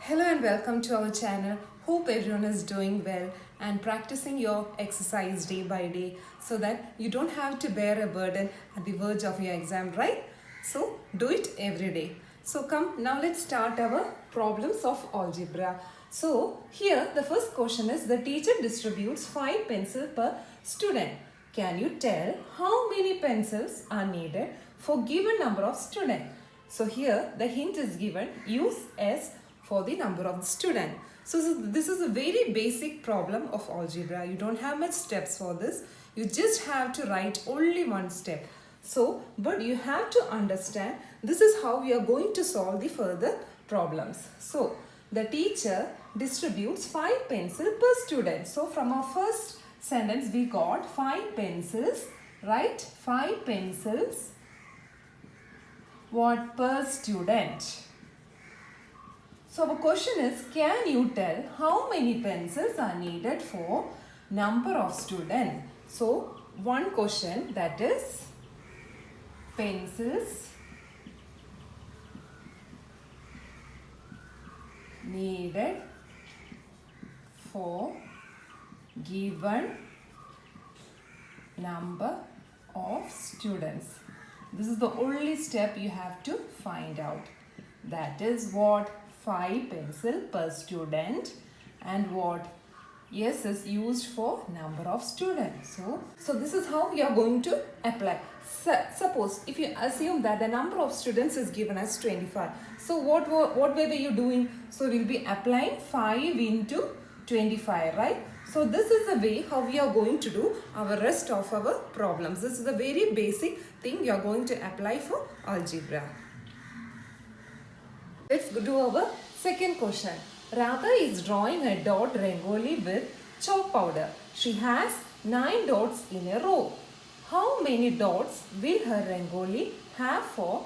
Hello and welcome to our channel. Hope everyone is doing well and practicing your exercise day by day so that you don't have to bear a burden at the verge of your exam, right? So do it every day. So come, now let's start our problems of algebra. So here the first question is, the teacher distributes 5 pencils per student. Can you tell how many pencils are needed for given number of students? So here the hint is given, use S for the number of the student. So this is a very basic problem of algebra. You don't have much steps for this. You just have to write only one step. So, but you have to understand this is how we are going to solve the further problems. So, the teacher distributes 5 pencils per student. So, from our first sentence we got 5 pencils, right? 5 pencils what per student. So our question is, can you tell how many pencils are needed for number of students? So one question, that is pencils needed for given number of students. This is the only step you have to find out. That is what 5 pencil per student, and what S is used for number of students. So this is how we are going to apply. Suppose if you assume that the number of students is given as 25. So what way were you doing? So we will be applying 5 into 25, right? So this is the way how we are going to do our rest of our problems. This is the very basic thing you are going to apply for algebra. Let's do our second question. Radha is drawing a dot rangoli with chalk powder. She has 9 dots in a row. How many dots will her rangoli have for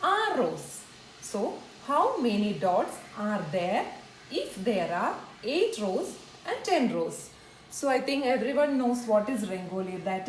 R rows? So, how many dots are there if there are 8 rows and 10 rows? So, I think everyone knows what is rangoli. That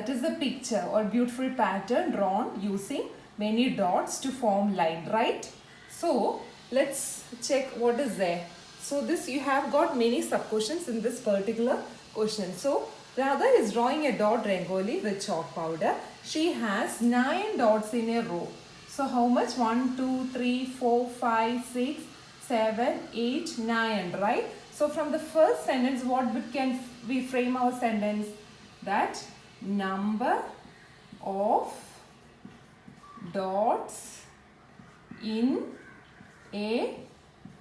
is the picture or beautiful pattern drawn using many dots to form line, right? So let's check what is there. So this, you have got many sub questions in this particular question. So Radha is drawing a dot rangoli with chalk powder. She has 9 dots in a row. So how much? 1, 2, 3, 4, 5, 6, 7, 8, 9, right? So from the first sentence, what can we frame our sentence? That number of dots in a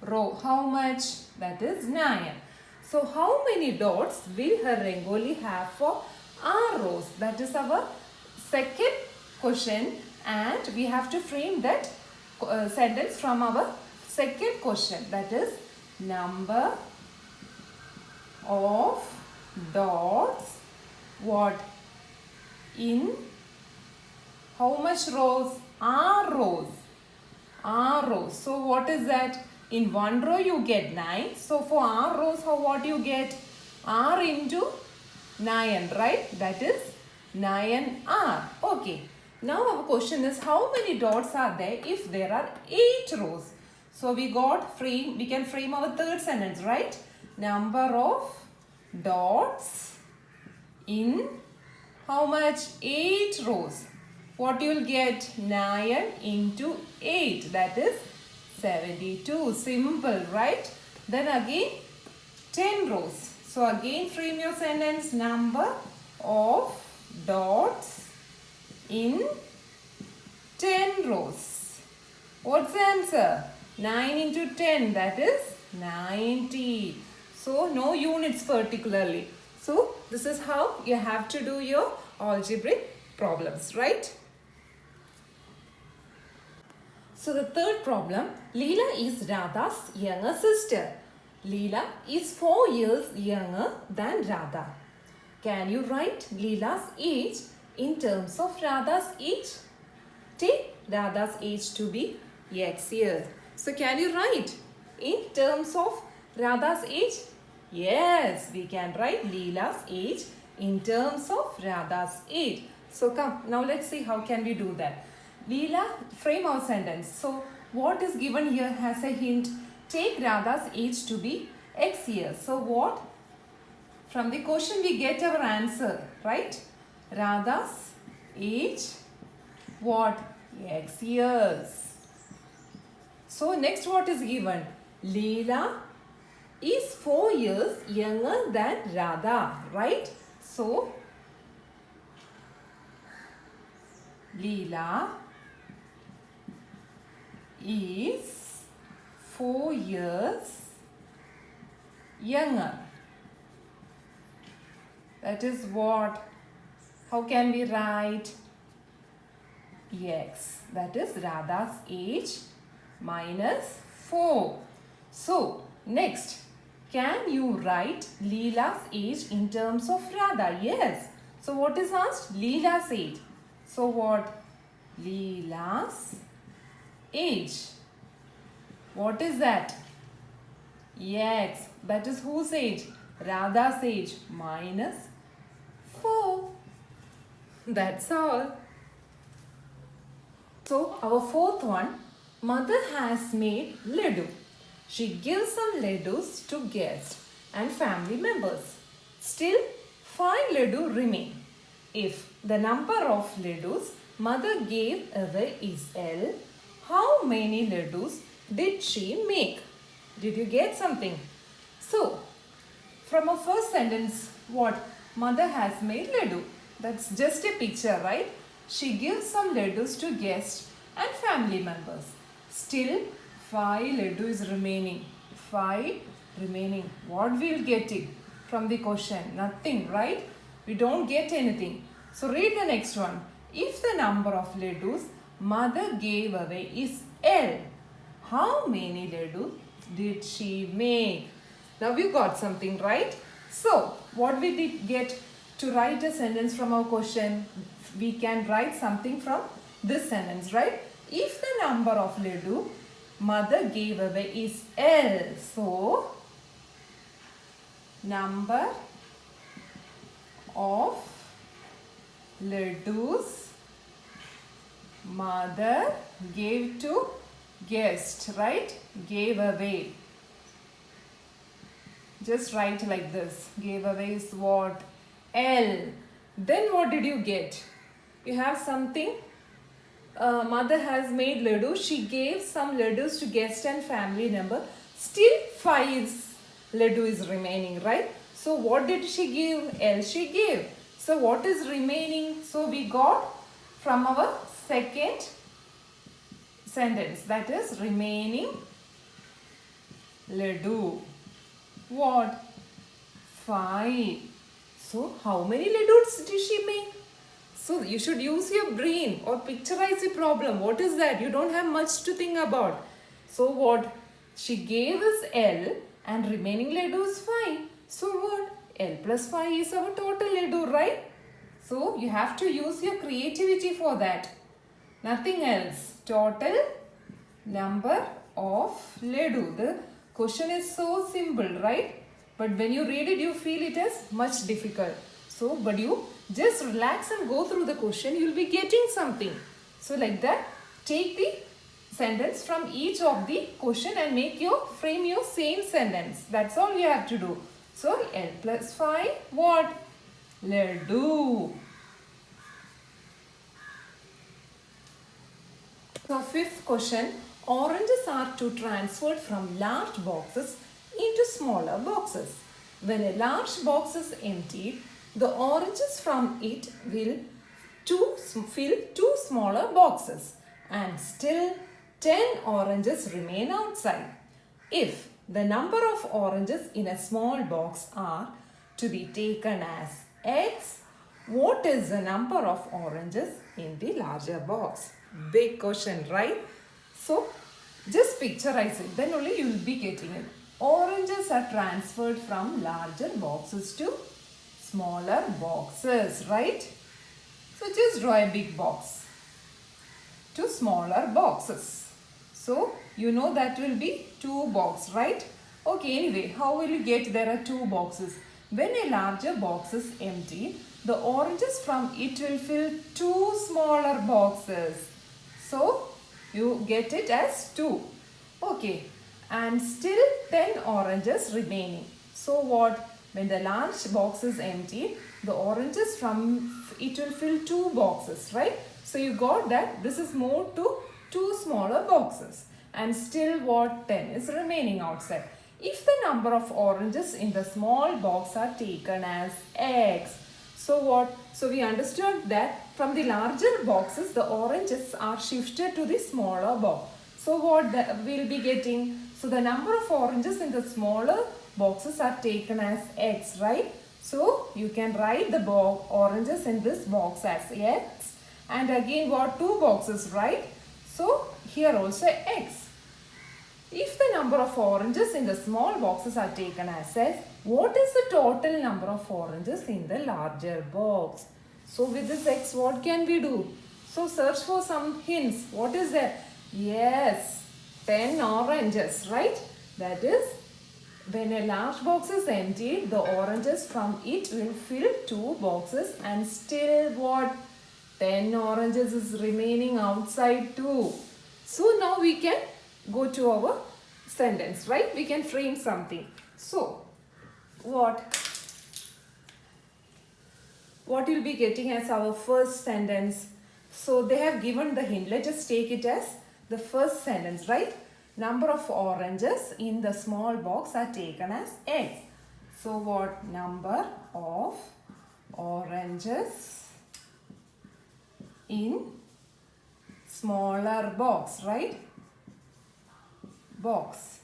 row. How much? That is 9. So how many dots will her rangoli have for R rows? That is our second question, and we have to frame that sentence from our second question. That is number of dots what in how much rows? R rows. R rows. So what is that? In one row you get 9. So for R rows, what you get? R into 9, right? That is 9R. Okay. Now our question is, how many dots are there if there are 8 rows? So we can frame our third sentence, right? Number of dots in how much? 8 rows. What you will get? 9 into 8, that is 72. Simple, right? Then again 10 rows. So again frame your sentence, number of dots in 10 rows. What's the answer? 9 into 10, that is 90. So no units particularly. So this is how you have to do your algebraic problems, right? So the third problem, Leela is Radha's younger sister. Leela is 4 years younger than Radha. Can you write Leela's age in terms of Radha's age? Take Radha's age to be X years. So can you write in terms of Radha's age? Yes, we can write Leela's age in terms of Radha's age. So come, now let's see how can we do that. Leela, frame our sentence. So what is given here has a hint, take Radha's age to be X years. So what? From the question we get our answer, right? Radha's age, what? X years. So next what is given? Leela is 4 years younger than Radha, right? So Leela is 4 years younger. That is what? How can we write? X. That is Radha's age minus 4. So, next, can you write Leela's age in terms of Radha? Yes. So, what is asked? Leela's age. So, what? Leela's age. What is that? X. That is whose age? Radha's age minus 4. That's all. So, our fourth one, mother has made laddu. She gives some laddus to guests and family members. Still, 5 laddu remain. If the number of laddus mother gave away is L, how many laddus did she make? Did you get something? So, from our first sentence, what? Mother has made laddu. That's just a picture, right? She gives some laddus to guests and family members. Still, 5 laddu is remaining. 5 remaining. What we'll get it from the question? Nothing, right? We don't get anything. So read the next one. If the number of laddus mother gave away is L, how many laddus did she make? Now you got something, right? So, what we did get to write a sentence from our question? We can write something from this sentence, right? If the number of laddu mother gave away is L, so number of laddus mother gave to guest, right? Gave away. Just write like this. Gave away is what? L. Then what did you get? You have something. Mother has made laddu. She gave some laddus to guest and family member. Still 5 laddu is remaining, right? So what did she give? L she gave. So what is remaining? So we got from our second sentence, that is remaining laddu. What? 5. So how many laddus did she make? So you should use your brain or picturize the problem. What is that? You don't have much to think about. So what? She gave us L and remaining laddu is 5. So what? L plus 5 is our total laddu, right? So you have to use your creativity for that. Nothing else. Total number of laddu. The question is so simple, right? But when you read it, you feel it is much difficult. So, but you just relax and go through the question. You will be getting something. So, like that, take the sentence from each of the question and frame your same sentence. That's all you have to do. So, L plus 5, what? Laddu. So, fifth question. Oranges are to transferred from large boxes into smaller boxes. When a large box is emptied, the oranges from it will fill 2 smaller boxes and still 10 oranges remain outside. If the number of oranges in a small box are to be taken as X, what is the number of oranges in the larger box? Big question, right? So, just picturize it. Then only you will be getting it. Oranges are transferred from larger boxes to smaller boxes, right? So, just draw a big box to smaller boxes. So, you know that will be 2 boxes, right? Okay, anyway, how will you get there are 2 boxes? When a larger box is empty, the oranges from it will fill 2 smaller boxes. So, you get it as 2. Okay. and still 10 oranges remaining. So what? When the large box is empty, the oranges from it will fill 2 boxes, right? So you got that this is moved to 2 smaller boxes, and still what? 10 is remaining outside. If the number of oranges in the small box are taken as x, so what? So we understood that from the larger boxes the oranges are shifted to the smaller box. So what we'll be getting? So the number of oranges in the smaller boxes are taken as x, right? So you can write the oranges in this box as x, and again what? 2 boxes, right? So here also x. If the number of oranges in the small boxes are taken as x, what is the total number of oranges in the larger box? So with this x, what can we do? So search for some hints. What is that? Yes, 10 oranges, right? That is, when a large box is empty, the oranges from it will fill 2 boxes, and still what? 10 oranges is remaining outside too. So now we can go to our sentence, right? We can frame something. So what you'll be getting as our first sentence? So they have given the hint. Let's just take it as the first sentence, right? Number of oranges in the small box are taken as x. So what? Number of oranges in smaller box, right? Box.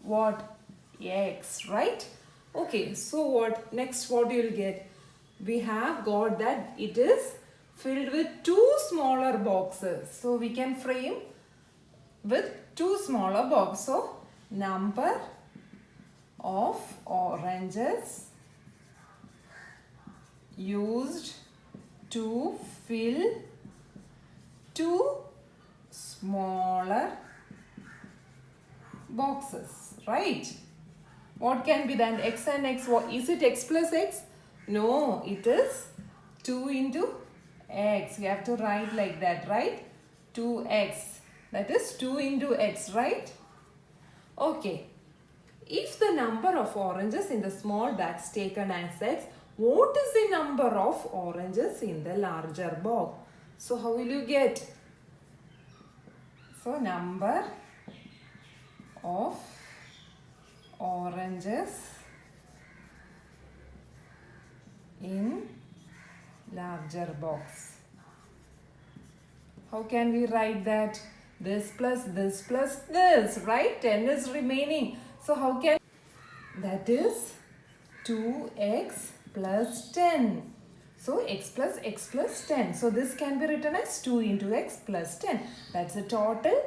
What? X, right? Okay, so what? Next, what you will get? We have got that it is filled with 2 smaller boxes. So we can frame with 2 smaller boxes. So number of oranges used to fill 2 smaller boxes, right? What can be then? X and x. What is it? X plus x? No, it is 2 into x. You have to write like that, right? 2x. That is 2 into x, right? Okay. If the number of oranges in the small box taken as x, what is the number of oranges in the larger box? So how will you get? So number of oranges in larger box. How can we write that? This plus this plus this, right? 10 is remaining. So how can that is 2x plus 10. So x plus 10. So this can be written as 2 into x plus 10. That's the total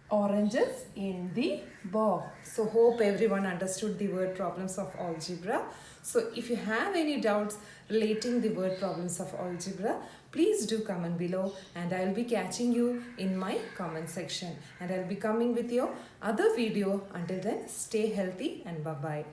oranges in the box. So hope everyone understood the word problems of algebra. So if you have any doubts relating the word problems of algebra, please do comment below, and I will be catching you in my comment section, and I will be coming with your other video. Until then, stay healthy and bye-bye.